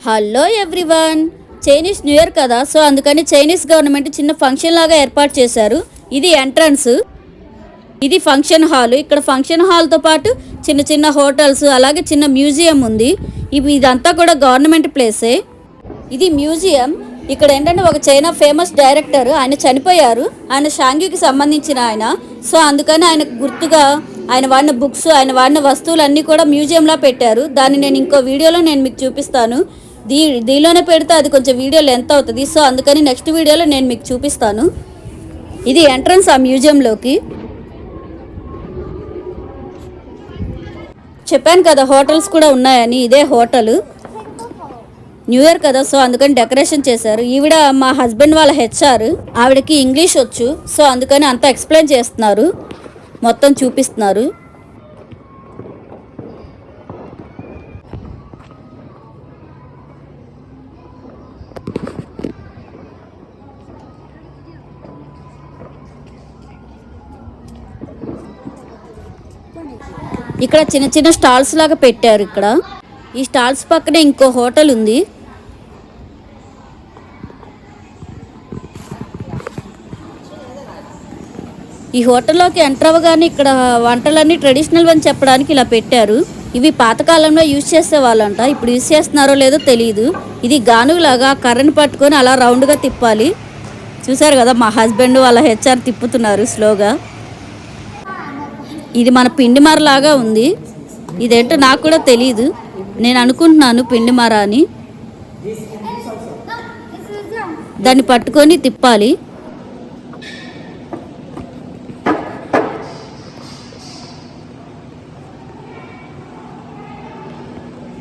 Hello everyone, Chinese new year కదా, so అందుకని Chinese government చిన్న ఫంక్షన్ లాగా ఏర్పాటు చేశారు. ఇది ఎంట్రన్స్, ఇది ఫంక్షన్ హాల్. ఇక్కడ ఫంక్షన్ హాల్తో పాటు చిన్న చిన్న హోటల్స్, అలాగే చిన్న మ్యూజియం ఉంది. ఇదంతా కూడా గవర్నమెంట్ ప్లేసే. ఇది మ్యూజియం. ఇక్కడ ఏంటంటే ఒక చైనా ఫేమస్ డైరెక్టర్, ఆయన చనిపోయారు. ఆయన షాంగ్యూకి సంబంధించిన ఆయన. సో అందుకని ఆయనకు గుర్తుగా ఆయన వాడిన బుక్స్, ఆయన వాడిన వస్తువులన్నీ కూడా మ్యూజియంలో పెట్టారు. దాన్ని నేను ఇంకో వీడియోలో మీకు చూపిస్తాను. దీనిలోనే పెడితే అది కొంచెం వీడియో లెంత్ అవుతుంది. సో అందుకని నెక్స్ట్ వీడియోలో నేను మీకు చూపిస్తాను. ఇది ఎంట్రన్స్ ఆ మ్యూజియంలోకి. చెప్పాను కదా హోటల్స్ కూడా ఉన్నాయని. ఇదే హోటల్. న్యూ ఇయర్ కదా, సో అందుకని డెకరేషన్ చేశారు. ఈవిడ మా హస్బెండ్ వాళ్ళ హెచ్ఆర్. ఆవిడకి ఇంగ్లీష్ వచ్చు, సో అందుకని అంతా ఎక్స్ప్లెయిన్ చేస్తున్నారు, మొత్తం చూపిస్తున్నారు. ఇక్కడ చిన్న చిన్న స్టాల్స్ లాగా పెట్టారు. ఇక్కడ ఈ స్టాల్స్ పక్కనే ఇంకో హోటల్ ఉంది. ఈ హోటల్లోకి ఎంటర్ అవ్వగానే ఇక్కడ వంటలన్నీ ట్రెడిషనల్ అని చెప్పడానికి ఇలా పెట్టారు. ఇవి పాతకాలంలో యూజ్ చేసేవాళ్ళంట, ఇప్పుడు యూజ్ చేస్తున్నారో లేదో తెలియదు. ఇది గానులాగా కర్రని పట్టుకొని అలా రౌండ్గా తిప్పాలి. చూసారు కదా, మా హస్బెండ్ వాళ్ళ హెచ్ఆర్ తిప్పుతున్నారు స్లోగా. ఇది మన పిండిమర లాగా ఉంది. ఇదేంటో నాకు కూడా తెలియదు, నేను అనుకుంటున్నాను పిండిమర అని. దాన్ని పట్టుకొని తిప్పాలి.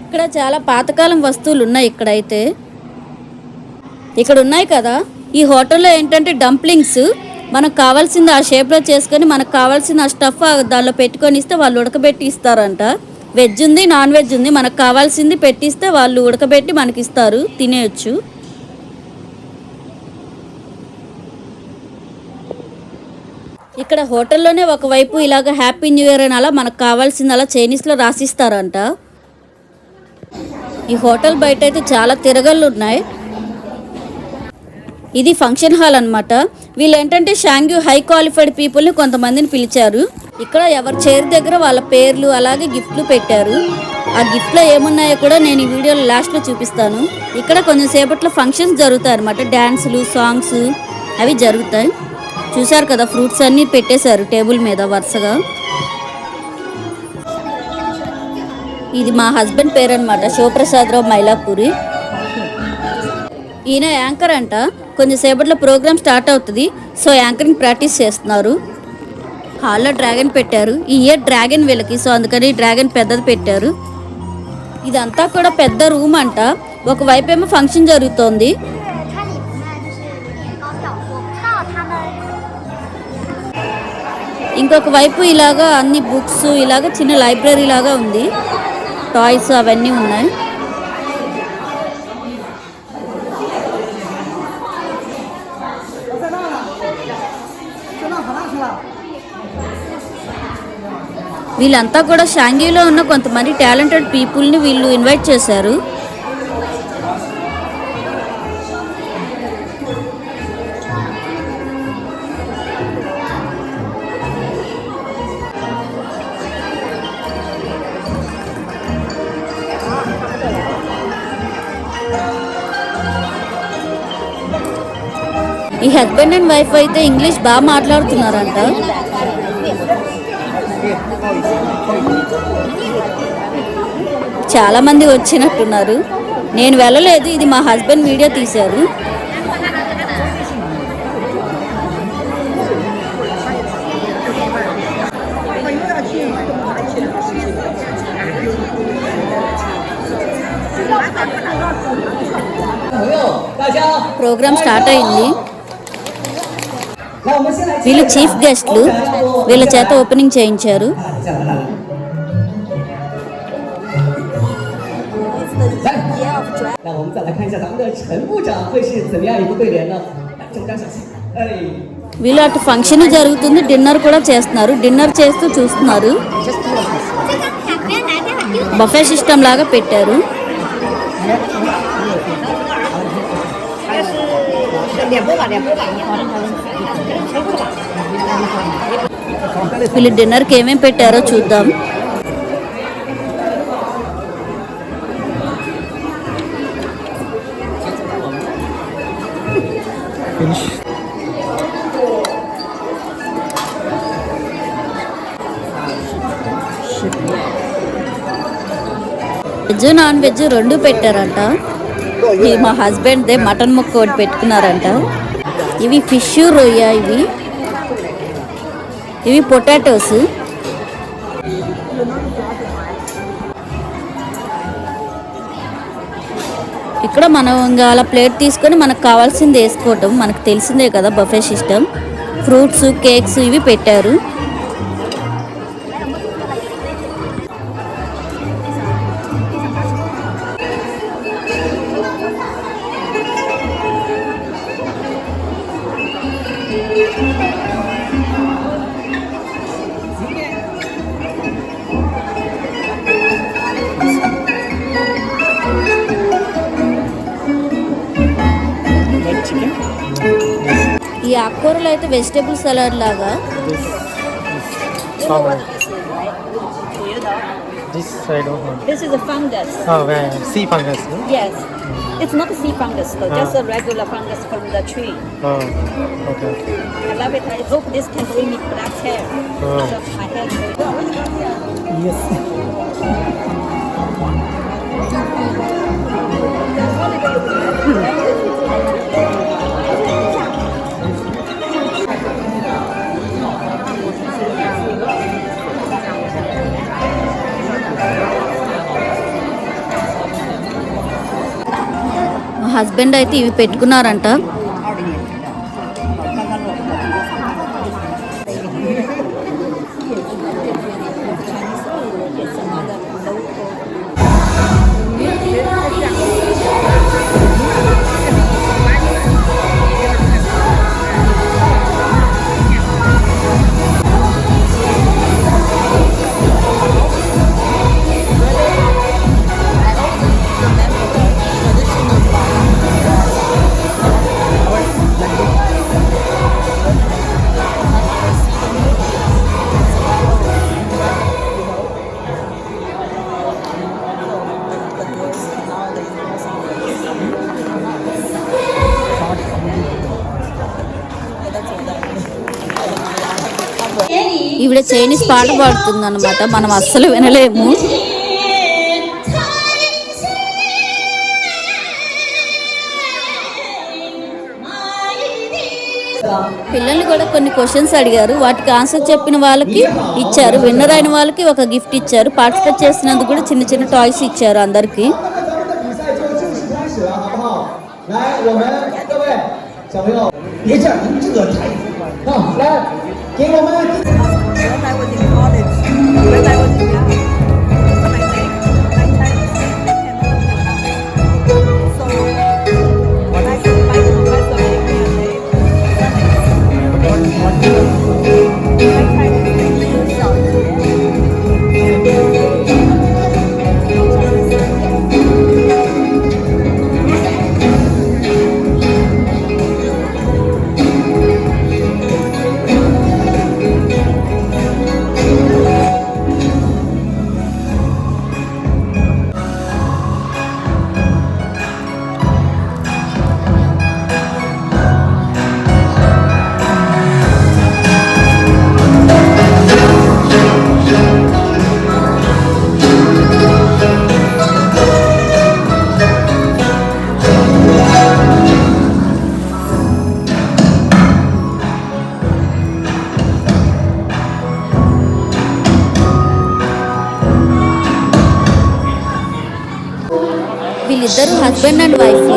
ఇక్కడ చాలా పాతకాలం వస్తువులు ఉన్నాయి. ఇక్కడైతే ఇక్కడ ఉన్నాయి కదా. ఈ హోటల్లో ఏంటంటే డంప్లింగ్స్ మనకు కావాల్సింది ఆ షేప్లో చేసుకొని, మనకు కావాల్సిన ఆ స్టఫ్ దానిలో పెట్టుకొని ఇస్తే వాళ్ళు ఉడకబెట్టి ఇస్తారంట. వెజ్ ఉంది, నాన్ వెజ్ ఉంది. మనకు కావాల్సింది పెట్టిస్తే వాళ్ళు ఉడకబెట్టి మనకి ఇస్తారు, తినేయచ్చు. ఇక్కడ హోటల్లోనే ఒకవైపు ఇలాగ హ్యాపీ న్యూ ఇయర్ అని అలా మనకు కావాల్సింది అలా చైనీస్లో రాసిస్తారంట. ఈ హోటల్ బయట అయితే చాలా తిరగళ్ళు ఉన్నాయి. ఇది ఫంక్షన్ హాల్ అనమాట. వీళ్ళు ఏంటంటే షాంగ్యూ హై క్వాలిఫైడ్ పీపుల్ని కొంతమందిని పిలిచారు. ఇక్కడ ఎవరి చైర్ దగ్గర వాళ్ళ పేర్లు అలాగే గిఫ్ట్లు పెట్టారు. ఆ గిఫ్ట్లో ఏమున్నాయో కూడా నేను ఈ వీడియోలో లాస్ట్లో చూపిస్తాను. ఇక్కడ కొంచెం సేపట్లో ఫంక్షన్స్ జరుగుతాయి అనమాట. డ్యాన్సులు, సాంగ్స్ అవి జరుగుతాయి. చూసారు కదా, ఫ్రూట్స్ అన్నీ పెట్టేశారు టేబుల్ మీద వరుసగా. ఇది మా హస్బెండ్ పేరు అనమాట, శివప్రసాదరావు మైలాపూరి. ఈయన యాంకర్ అంట. కొంచెం సేపట్లో ప్రోగ్రామ్ స్టార్ట్ అవుతుంది, సో యాంకరింగ్ ప్రాక్టీస్ చేస్తున్నారు. హాల్లో డ్రాగన్ పెట్టారు. ఈ ఇయర్ డ్రాగన్ వీళ్ళకి, సో అందుకని డ్రాగన్ పెద్దది పెట్టారు. ఇదంతా కూడా పెద్ద రూమ్ అంట. ఒకవైపు ఏమో ఫంక్షన్ జరుగుతోంది, ఇంకొక వైపు ఇలాగా అన్ని బుక్స్, ఇలాగా చిన్న లైబ్రరీ లాగా ఉంది. టాయ్స్ అవన్నీ ఉన్నాయి. వీళ్ళంతా కూడా షాంగ్యూలో ఉన్న కొంతమంది టాలెంటెడ్ పీపుల్ని వీళ్ళు ఇన్వైట్ చేశారు. ఈ హస్బెండ్ అండ్ వైఫ్ అయితే ఇంగ్లీష్ బాగా మాట్లాడుతున్నారంట. చాలా మంది వచ్చినట్టున్నారు. నేను వెళ్ళలేదు, ఇది మా హస్బెండ్ వీడియో తీశారు. ప్రోగ్రామ్ స్టార్ట్ అయింది. వీళ్ళు చీఫ్ గెస్ట్లు, వీళ్ళ చేత ఓపెనింగ్ చేయించారు. వీళ్ళు అటు ఫంక్షన్ జరుగుతుంది, డిన్నర్ కూడా చేస్తున్నారు. డిన్నర్ చేస్తూ చూస్తున్నారు. బఫే సిస్టమ్ లాగా పెట్టారు. వీళ్ళు డిన్నర్కి ఏమేమి పెట్టారో చూద్దాం. వెజ్ నాన్ వెజ్ రెండు పెట్టారంట. ఇది మా హస్బెండ్దే మటన్ ముక్క ఒకటి పెట్టుకున్నారంట. ఇవి ఫిష్ రొయ్య, ఇవి పొటాటోస్. ఇక్కడ మనం ఇంకా అలా ప్లేట్ తీసుకొని మనకు కావాల్సింది వేసుకోవటం. మనకు తెలిసిందే కదా బఫే సిస్టమ్. ఫ్రూట్స్, కేక్స్ ఇవి పెట్టారు. ఈ ఆకుకూరలు అయితే వెజిటేబుల్ సలాడ్ లాగా. This side of This is a fungus. oh, sea fungus. No? Yes. It's not a sea fungus though, just a regular fungus from the tree. Oh, okay. I love it. I hope this can bring me black hair. Oh. So my hair Yes. మా husband అయితే ఇవి పెట్టుకున్నారంట. ఈవిడ Chinese పాట పాడుతుంది అనమాట. మనం అస్సలు వినలేము. పిల్లల్ని కూడా కొన్ని క్వశ్చన్స్ అడిగారు. వాటికి ఆన్సర్ చెప్పిన వాళ్ళకి ఇచ్చారు. విన్నర్ అయిన వాళ్ళకి ఒక గిఫ్ట్ ఇచ్చారు. పార్టిసిపేట్ చేసినందుకు కూడా చిన్న చిన్న టాయ్స్ ఇచ్చారు అందరికి. వీళ్ళిద్దరు హస్బెండ్ అండ్ వైఫ్.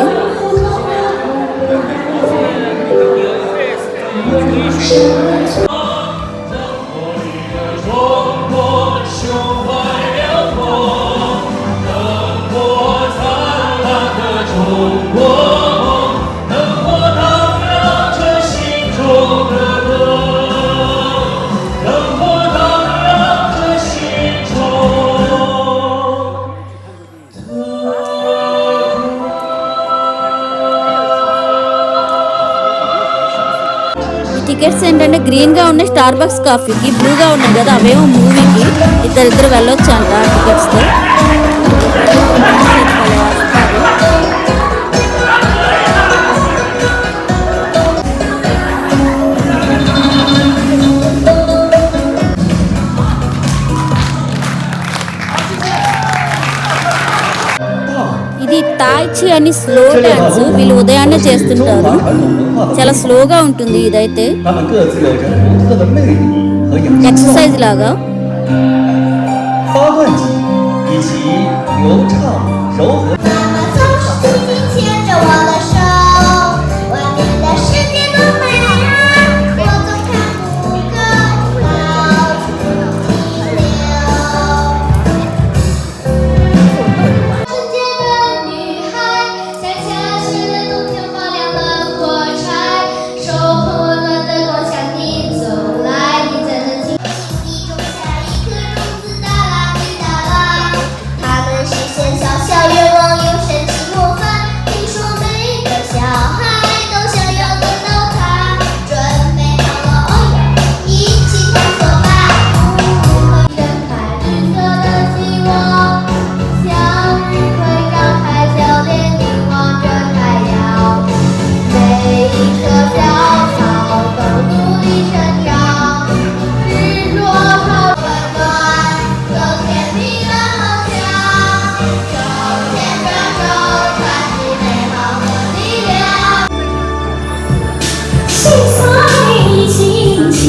టికెట్స్ ఏంటంటే గ్రీన్గా ఉన్న స్టార్ బక్స్ కాఫీకి, బ్లూగా ఉన్నాయి కదా అవేమో మూవీకి. ఇద్దరిద్దరు వెళ్ళొచ్చు అంట టికెట్స్తో. ఇది తాయిచి అని స్లో డాన్స్, వీళ్ళు ఉదయాన్నే చేస్తుంటారు. చాలా స్లోగా ఉంటుంది ఇదైతే, 他们各自有着独特的魅力和演唱 ఎక్సర్సైజ్ లాగా. 八段锦以及流畅柔和。 怎么总是紧紧牵着我的手？外面的世界多美啊，我总看不够，到处停留。纯洁的女孩，恰恰是冬天发亮的火柴，手捧温暖的光向你走来，你才能轻易种下一颗种子，哒啦滴哒啦。它们实现小小愿望，有神奇魔法。听说每个小孩都想要得到它。准备好了，哦耶！一起探索吧。睁开绿色的希望，向日葵张开笑脸，凝望着太阳。每一棵小草都努力生长，执着靠温暖，有甜蜜的梦想。手牵着手，传递美好和力量。细碎轻轻，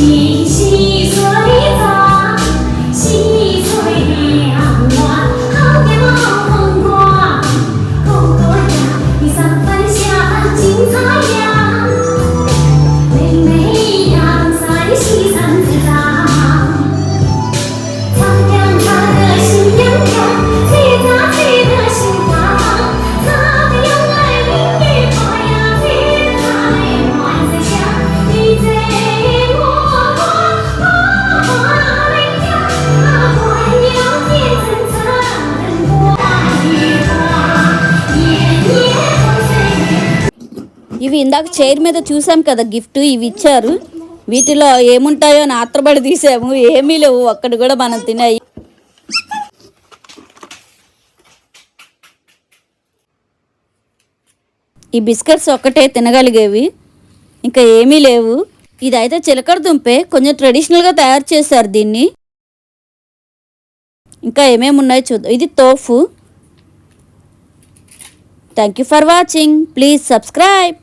细碎脏，细碎亮亮，好给梦风光。够多样的三分像金太阳，美美阳在西山之上。苍凉它的心痒痒，脆杂脆的心房，它的用爱淋雨花呀，脆的它泪满在墙，你在我花花泪呀，关要天层层过雨花，夜夜风吹雨。 ఇవి ఇందాక చైర్ మీద చూసాం కదా గిఫ్ట్, ఇవి ఇచ్చారు. వీటిలో ఏముంటాయో అని ఆత్రపడి తీసాము, ఏమీ లేవు ఒక్కటి కూడా మనం తినాయి. ఈ బిస్కెట్స్ ఒక్కటే తినగలిగేవి, ఇంకా ఏమీ లేవు. ఇదైతే చిలకడ దుంపే, కొంచెం ట్రెడిషనల్గా తయారు చేశారు దీన్ని. ఇంకా ఏమేమి ఉన్నాయో చూద్దాం. ఇది tofu. Thank you for watching. Please subscribe.